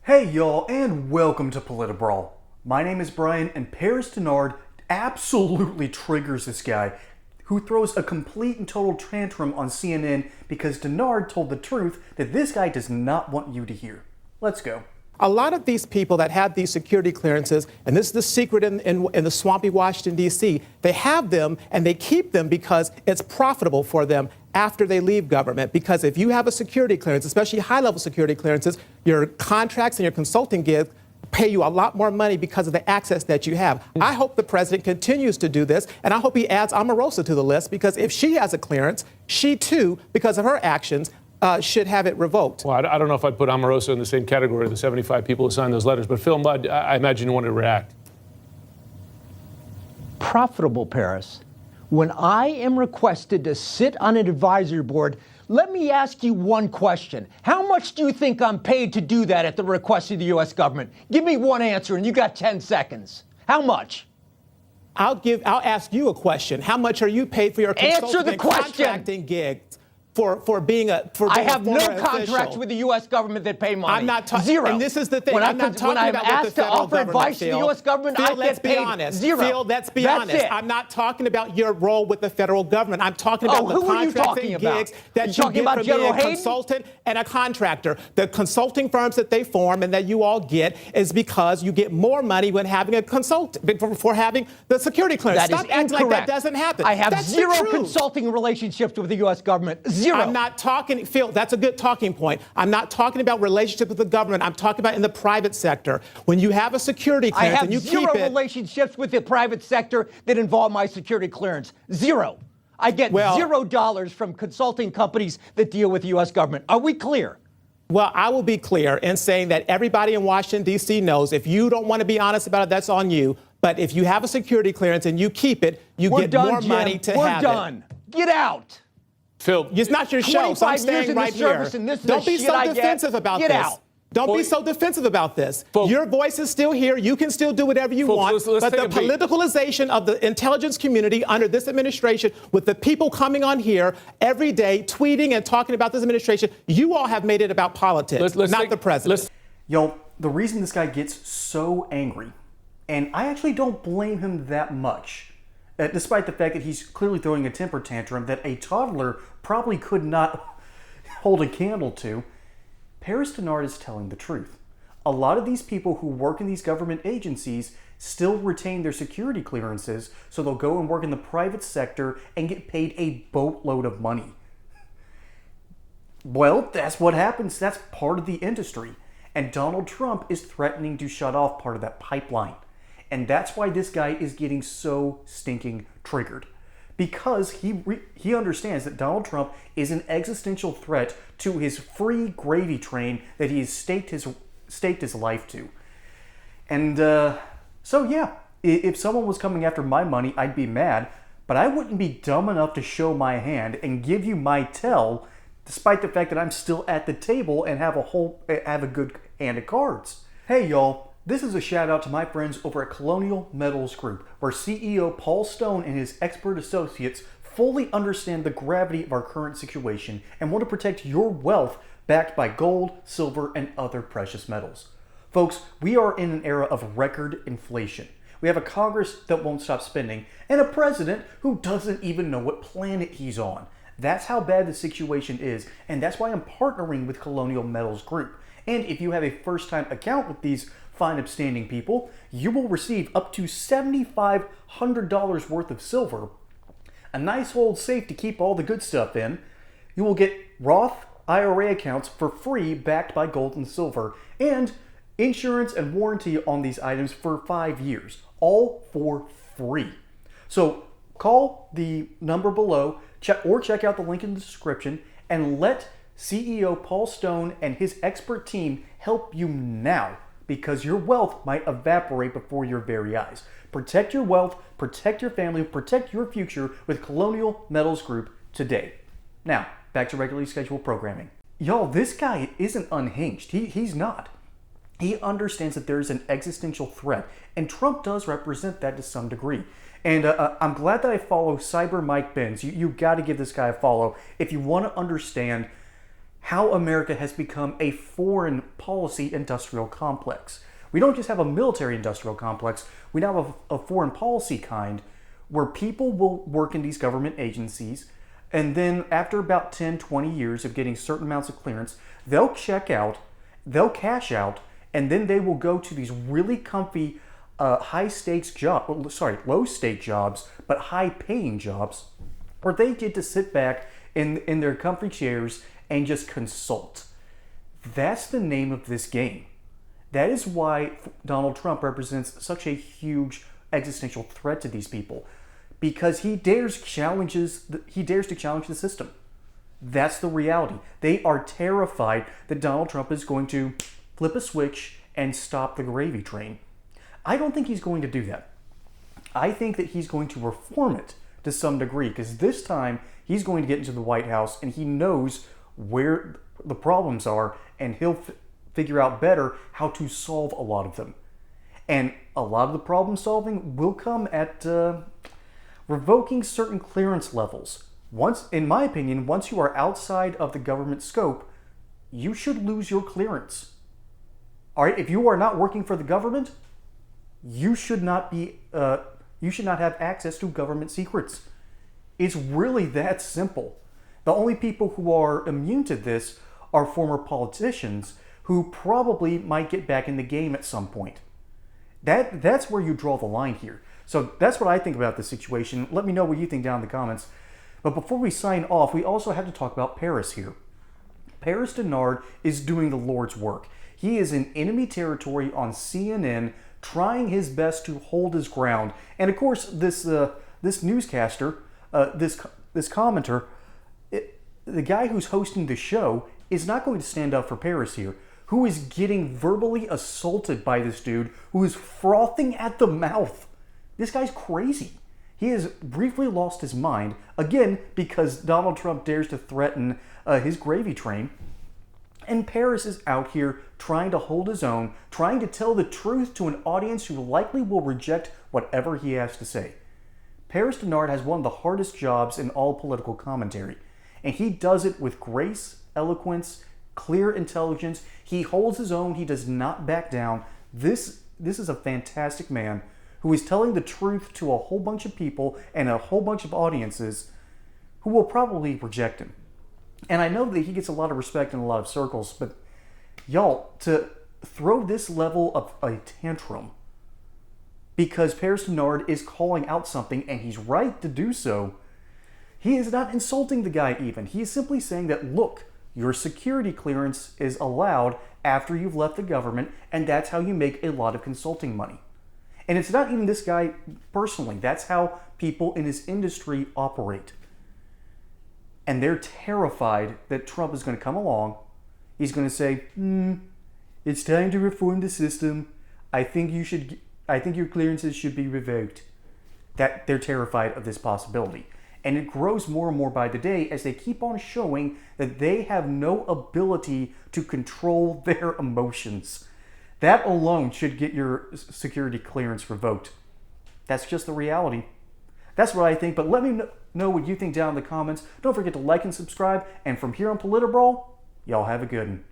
Hey y'all, and welcome to Politibrawl. My name is Brian, and Paris Denard absolutely triggers this guy, who throws a complete and total tantrum on CNN because Denard told the truth that this guy does not want you to hear. Let's go. A lot of these people that have these security clearances, and this is the secret in the swampy Washington, D.C., they have them and they keep them because it's profitable for them after they leave government. Because if you have a security clearance, especially high-level security clearances, your contracts and your consulting gigs pay you a lot more money because of the access that you have. I hope the president continues to do this, and I hope he adds Omarosa to the list, because if she has a clearance, she too, because of her actions, should have it revoked. Well, I don't know if I'd put Omarosa in the same category of the 75 people who signed those letters, but Phil Mudd, I imagine you want to react. Profitable, Paris. When I am requested to sit on an advisory board, let me ask you one question. How much do you think I'm paid to do that at the request of the U.S. government? Give me one answer, and you got 10 seconds. How much? I'll ask you a question. How much are you paid for your consulting and contracting gigs? I have no contracts official. with the U.S. government that pay money. I'm not talking. Zero. And this is the thing. When I'm not talking I'm about what the asked to federal offer government, advice to the U.S. government, Phil, I let's get be paid honest. zero. Phil, let's be That's honest. it. I'm not talking about your role with the federal government. I'm talking about the contracting gigs that you get from being a consultant and a contractor. The consulting firms that they form and that you all get is because you get more money when having a consultant for having the security clearance. That Stop acting like that doesn't happen. I have That's zero the truth. consulting relationships with the U.S. government. Zero. I'm not talking, Phil, that's a good talking point. I'm not talking about relationship with the government. I'm talking about in the private sector. When you have a security clearance and you keep it. I have zero relationships with the private sector that involve my security clearance. Zero. I get $0 from consulting companies that deal with the U.S. government. Are we clear? Well, I will be clear in saying that everybody in Washington, D.C. knows if you don't want to be honest about it, that's on you. But if you have a security clearance and you keep it, you get more money to have it. We're done. Get out. Phil, it's not your show, so I'm staying right here. Don't be so defensive about this. Get out. Don't be so defensive about this. Your voice is still here. You can still do whatever you want. But the politicalization of the intelligence community under this administration, with the people coming on here every day tweeting and talking about this administration, you all have made it about politics, not the president. Yo, the reason this guy gets so angry, and I actually don't blame him that much, despite the fact that he's clearly throwing a temper tantrum that a toddler probably could not hold a candle to, Paris Denard is telling the truth. A lot of these people who work in these government agencies still retain their security clearances, so they'll go and work in the private sector and get paid a boatload of money. Well, that's what happens. That's part of the industry. And Donald Trump is threatening to shut off part of that pipeline. And that's why this guy is getting so stinking triggered. Because he understands that Donald Trump is an existential threat to his free gravy train that he has staked his life to. And so yeah, if someone was coming after my money, I'd be mad, but I wouldn't be dumb enough to show my hand and give you my tell, despite the fact that I'm still at the table and have a good hand of cards. Hey y'all. This is a shout out to my friends over at Colonial Metals Group, where CEO Paul Stone and his expert associates fully understand the gravity of our current situation and want to protect your wealth backed by gold, silver, and other precious metals. Folks, we are in an era of record inflation. We have a Congress that won't stop spending and a president who doesn't even know what planet he's on. That's how bad the situation is, and that's why I'm partnering with Colonial Metals Group. And if you have a first-time account with these fine upstanding people, you will receive up to $7,500 worth of silver, a nice old safe to keep all the good stuff in. You will get Roth IRA accounts for free backed by gold and silver, and insurance and warranty on these items for 5 years, all for free. So call the number below or check out the link in the description and let CEO Paul Stone and his expert team help you now, because your wealth might evaporate before your very eyes. Protect your wealth, protect your family, protect your future with Colonial Metals Group today. Now, back to regularly scheduled programming. Y'all, this guy isn't unhinged. He's not. He understands that there's an existential threat, and Trump does represent that to some degree. And I'm glad that I follow Cyber Mike Benz. You got to give this guy a follow if you want to understand how America has become a foreign policy industrial complex. We don't just have a military industrial complex, we now have a foreign policy kind where people will work in these government agencies, and then after about 10, 20 years of getting certain amounts of clearance, they'll check out, they'll cash out, and then they will go to these really comfy low stake jobs, but high paying jobs, where they get to sit back in their comfy chairs and just consult. That's the name of this game. That is why Donald Trump represents such a huge existential threat to these people, because he dares to challenge the system. That's the reality. They are terrified that Donald Trump is going to flip a switch and stop the gravy train. I don't think he's going to do that. I think that he's going to reform it to some degree, because this time he's going to get into the White House and he knows where the problems are, and he'll figure out better how to solve a lot of them. And a lot of the problem solving will come at revoking certain clearance levels. In my opinion, once you are outside of the government scope, you should lose your clearance. All right, if you are not working for the government, you should not have access to government secrets. It's really that simple. The only people who are immune to this are former politicians who probably might get back in the game at some point. That's where you draw the line here. So that's what I think about this situation. Let me know what you think down in the comments. But before we sign off, we also have to talk about Paris here. Paris Denard is doing the Lord's work. He is in enemy territory on CNN, trying his best to hold his ground. And of course, this newscaster, this commenter, the guy who's hosting the show is not going to stand up for Paris here, who is getting verbally assaulted by this dude who is frothing at the mouth. This guy's crazy. He has briefly lost his mind, again, because Donald Trump dares to threaten his gravy train. And Paris is out here trying to hold his own, trying to tell the truth to an audience who likely will reject whatever he has to say. Paris Denard has one of the hardest jobs in all political commentary, and he does it with grace, eloquence, clear intelligence. He holds his own. He does not back down. This is a fantastic man who is telling the truth to a whole bunch of people and a whole bunch of audiences who will probably reject him. And I know that he gets a lot of respect in a lot of circles, but y'all, to throw this level of a tantrum because Paris Denard is calling out something, and he's right to do so, he is not insulting the guy even. He is simply saying that, look, your security clearance is allowed after you've left the government, and that's how you make a lot of consulting money. And it's not even this guy personally. That's how people in his industry operate. And they're terrified that Trump is going to come along. He's going to say, it's time to reform the system. I think your clearances should be revoked. That they're terrified of this possibility. And it grows more and more by the day as they keep on showing that they have no ability to control their emotions. That alone should get your security clearance revoked. That's just the reality. That's what I think, but let me know what you think down in the comments. Don't forget to like and subscribe, and from here on Politibrawl, y'all have a good one.